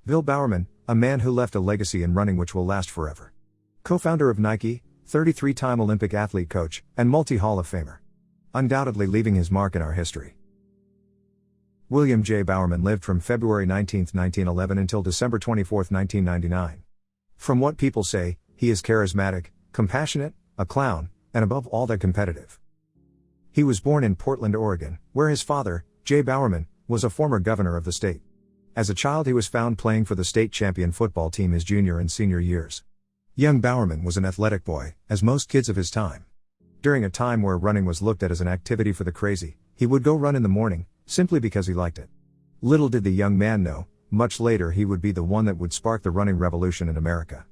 Bill Bowerman, a man who left a legacy in running which will last forever. Co-founder of Nike, 33-time Olympic athlete coach, and multi-Hall of Famer. Undoubtedly leaving his mark in our history. William J. Bowerman lived from February 19, 1911 until December 24, 1999. From what people say, he is charismatic, compassionate, a clown, and above all that competitive. He was born in Portland, Oregon, where his father, J. Bowerman, was a former governor of the state. As a child he was found playing for the state champion football team his junior and senior years. Young Bowerman was an athletic boy, as most kids of his time. During a time where running was looked at as an activity for the crazy, he would go run in the morning, simply because he liked it. Little did the young man know, much later he would be the one that would spark the running revolution in America.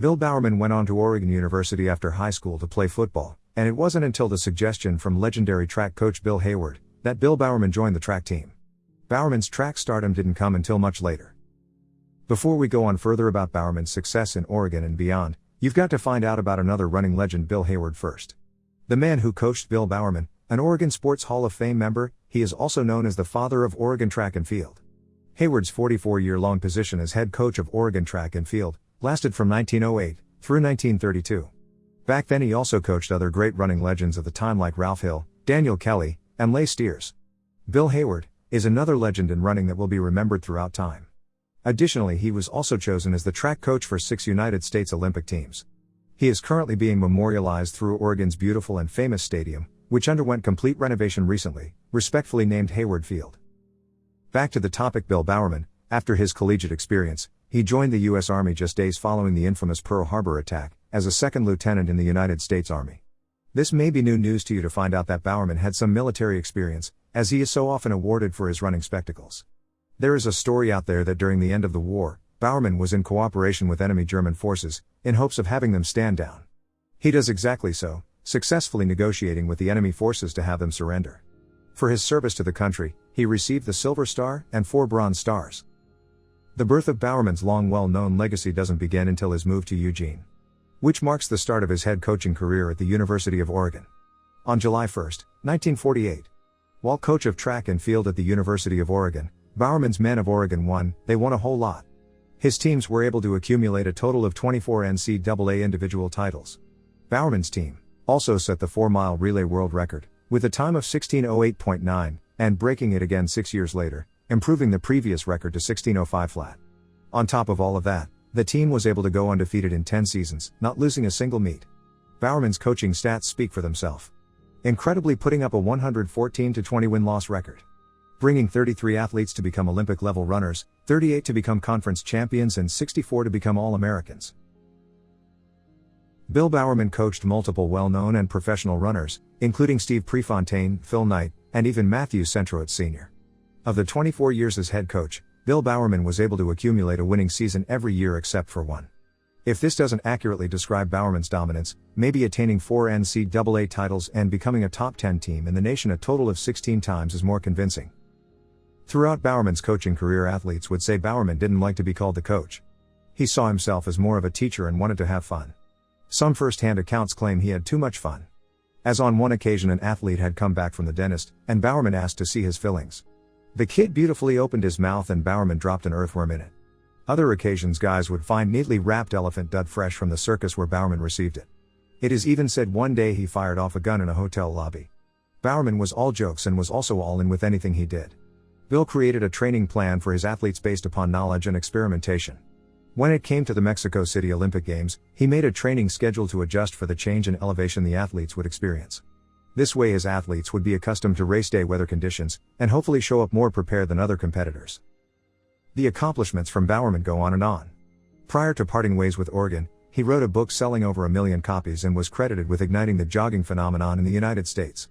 Bill Bowerman went on to Oregon University after high school to play football, and it wasn't until the suggestion from legendary track coach Bill Heyward that Bill Bowerman joined the track team. Bowerman's track stardom didn't come until much later. Before we go on further about Bowerman's success in Oregon and beyond, you've got to find out about another running legend, Bill Heyward, first. The man who coached Bill Bowerman, an Oregon Sports Hall of Fame member, he is also known as the father of Oregon track and field. Heyward's 44-year-long position as head coach of Oregon track and field lasted from 1908 through 1932. Back then he also coached other great running legends of the time like Ralph Hill, Daniel Kelly, and Leigh Steers. Bill Heyward is another legend in running that will be remembered throughout time. Additionally, he was also chosen as the track coach for 6 United States Olympic teams. He is currently being memorialized through Oregon's beautiful and famous stadium, which underwent complete renovation recently, respectfully named Heyward Field. Back to the topic. Bill Bowerman, after his collegiate experience, he joined the U.S. Army just days following the infamous Pearl Harbor attack, as a second lieutenant in the United States Army. This may be new news to you to find out that Bowerman had some military experience, as he is so often awarded for his running spectacles. There is a story out there that during the end of the war, Bowerman was in cooperation with enemy German forces, in hopes of having them stand down. He does exactly so, successfully negotiating with the enemy forces to have them surrender. For his service to the country, he received the Silver Star and 4 Bronze Stars. The birth of Bowerman's long well-known legacy doesn't begin until his move to Eugene, which marks the start of his head coaching career at the University of Oregon. On July 1, 1948, while coach of track and field at the University of Oregon, Bowerman's men of Oregon won. They won a whole lot. His teams were able to accumulate a total of 24 NCAA individual titles. Bowerman's team also set the 4-mile relay world record, with a time of 16:08.9, and breaking it again 6 years later, improving the previous record to 16:05 flat. On top of all of that, the team was able to go undefeated in 10 seasons, not losing a single meet. Bowerman's coaching stats speak for themselves. Incredibly putting up a 114-20 win-loss record. Bringing 33 athletes to become Olympic-level runners, 38 to become conference champions and 64 to become All-Americans. Bill Bowerman coached multiple well-known and professional runners, including Steve Prefontaine, Phil Knight, and even Matthew Centrowitz Sr. Of the 24 years as head coach, Bill Bowerman was able to accumulate a winning season every year except for one. If this doesn't accurately describe Bowerman's dominance, maybe attaining 4 NCAA titles and becoming a top 10 team in the nation a total of 16 times is more convincing. Throughout Bowerman's coaching career, athletes would say Bowerman didn't like to be called the coach. He saw himself as more of a teacher and wanted to have fun. Some first-hand accounts claim he had too much fun. As on one occasion an athlete had come back from the dentist, and Bowerman asked to see his fillings. The kid beautifully opened his mouth and Bowerman dropped an earthworm in it. Other occasions guys would find neatly wrapped elephant dud fresh from the circus where Bowerman received it. It is even said one day he fired off a gun in a hotel lobby. Bowerman was all jokes and was also all in with anything he did. Bill created a training plan for his athletes based upon knowledge and experimentation. When it came to the Mexico City Olympic Games, he made a training schedule to adjust for the change in elevation the athletes would experience. This way his athletes would be accustomed to race day weather conditions, and hopefully show up more prepared than other competitors. The accomplishments from Bowerman go on and on. Prior to parting ways with Oregon, he wrote a book selling over 1 million copies and was credited with igniting the jogging phenomenon in the United States.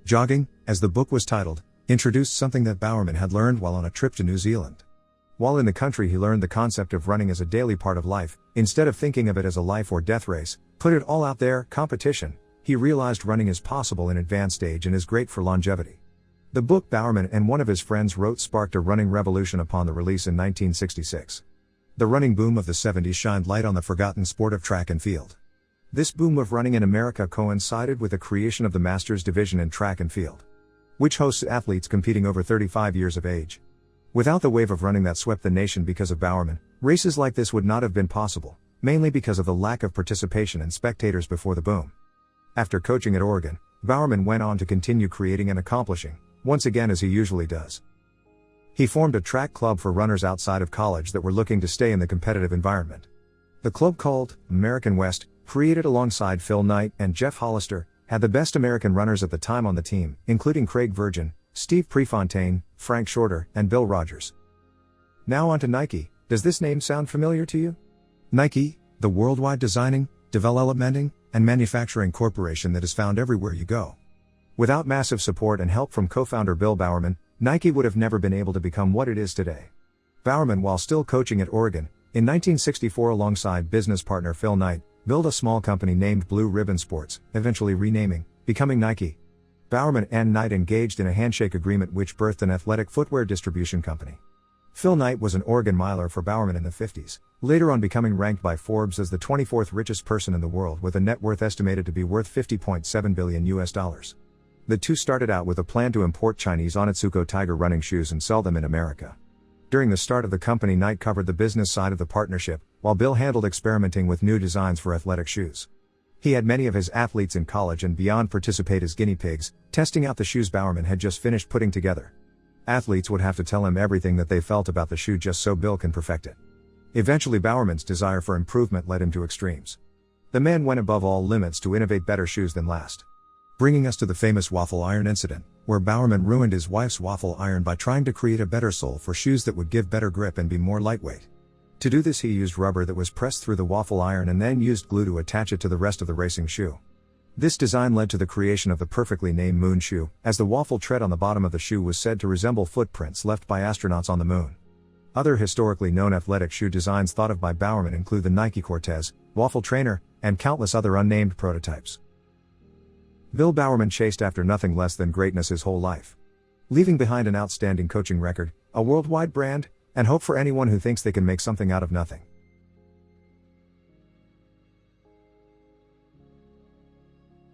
Jogging, as the book was titled, introduced something that Bowerman had learned while on a trip to New Zealand. While in the country he learned the concept of running as a daily part of life, instead of thinking of it as a life or death race, put it all out there, competition. He realized running is possible in advanced age and is great for longevity. The book Bowerman and one of his friends wrote sparked a running revolution upon the release in 1966. The running boom of the 70s shined light on the forgotten sport of track and field. This boom of running in America coincided with the creation of the Masters division in track and field, which hosts athletes competing over 35 years of age. Without the wave of running that swept the nation because of Bowerman, races like this would not have been possible, mainly because of the lack of participation and spectators before the boom. After coaching at Oregon, Bowerman went on to continue creating and accomplishing, once again as he usually does. He formed a track club for runners outside of college that were looking to stay in the competitive environment. The club, called American West, created alongside Phil Knight and Jeff Hollister, had the best American runners at the time on the team, including Craig Virgin, Steve Prefontaine, Frank Shorter, and Bill Rogers. Now on to Nike. Does this name sound familiar to you? Nike, the worldwide designing, developmenting, and manufacturing corporation that is found everywhere you go. Without massive support and help from co-founder Bill Bowerman, Nike would have never been able to become what it is today. Bowerman, while still coaching at Oregon, in 1964 alongside business partner Phil Knight, built a small company named Blue Ribbon Sports, eventually becoming Nike. Bowerman and Knight engaged in a handshake agreement which birthed an athletic footwear distribution company. Phil Knight was an Oregon miler for Bowerman in the 50s, later on becoming ranked by Forbes as the 24th richest person in the world with a net worth estimated to be worth $50.7 billion. The two started out with a plan to import Chinese Onitsuka Tiger running shoes and sell them in America. During the start of the company, Knight covered the business side of the partnership, while Bill handled experimenting with new designs for athletic shoes. He had many of his athletes in college and beyond participate as guinea pigs, testing out the shoes Bowerman had just finished putting together. Athletes would have to tell him everything that they felt about the shoe just so Bill can perfect it. Eventually, Bowerman's desire for improvement led him to extremes. The man went above all limits to innovate better shoes than last. Bringing us to the famous waffle iron incident, where Bowerman ruined his wife's waffle iron by trying to create a better sole for shoes that would give better grip and be more lightweight. To do this, he used rubber that was pressed through the waffle iron and then used glue to attach it to the rest of the racing shoe. This design led to the creation of the perfectly named Moon shoe, as the waffle tread on the bottom of the shoe was said to resemble footprints left by astronauts on the moon. Other historically known athletic shoe designs thought of by Bowerman include the Nike Cortez, Waffle Trainer, and countless other unnamed prototypes. Bill Bowerman chased after nothing less than greatness his whole life. Leaving behind an outstanding coaching record, a worldwide brand, and hope for anyone who thinks they can make something out of nothing.